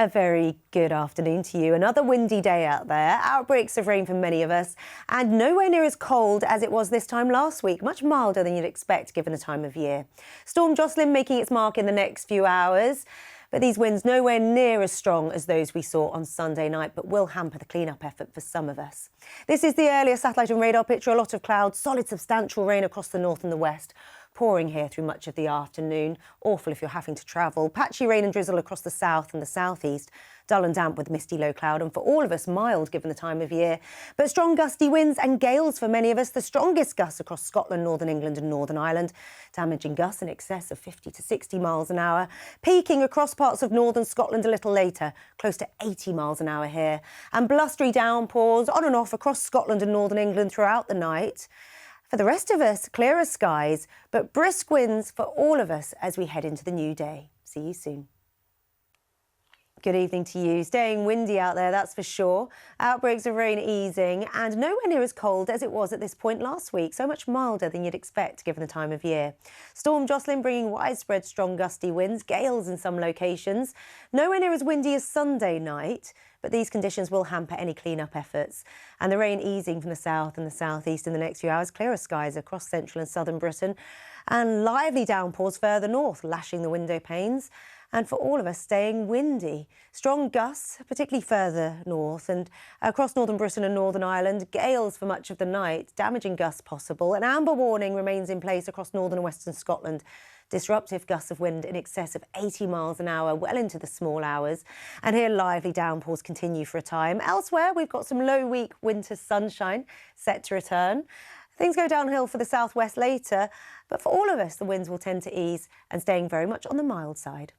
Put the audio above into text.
A very good afternoon to you. Another windy day out there, outbreaks of rain for many of us, and nowhere near as cold as it was this time last week, much milder than you'd expect given the time of year. Storm Jocelyn making its mark in the next few hours, but these winds nowhere near as strong as those we saw on Sunday night, but will hamper the clean-up effort for some of us. This is the earlier satellite and radar picture, a lot of clouds, solid substantial rain across the north and the west. Pouring here through much of the afternoon. Awful if you're having to travel. Patchy rain and drizzle across the south and the southeast. Dull and damp with misty low cloud, and for all of us mild given the time of year. But strong gusty winds and gales for many of us. The strongest gusts across Scotland, Northern England and Northern Ireland. Damaging gusts in excess of 50 to 60 miles an hour. Peaking across parts of northern Scotland a little later, close to 80 miles an hour here. And blustery downpours on and off across Scotland and Northern England throughout the night. For the rest of us, clearer skies, but brisk winds for all of us as we head into the new day. See you soon. Good evening to you. Staying windy out there, that's for sure. Outbreaks of rain easing and nowhere near as cold as it was at this point last week. So much milder than you'd expect given the time of year. Storm Jocelyn bringing widespread strong gusty winds, gales in some locations. Nowhere near as windy as Sunday night, but these conditions will hamper any clean-up efforts. And the rain easing from the south and the southeast in the next few hours. Clearer skies across central and southern Britain and lively downpours further north, lashing the window panes. And for all of us, staying windy. Strong gusts, particularly further north and across northern Britain and Northern Ireland. Gales for much of the night, damaging gusts possible. An amber warning remains in place across northern and western Scotland. Disruptive gusts of wind in excess of 80 miles an hour, well into the small hours. And here, lively downpours continue for a time. Elsewhere, we've got some low-week winter sunshine set to return. Things go downhill for the southwest later, but for all of us, the winds will tend to ease and staying very much on the mild side.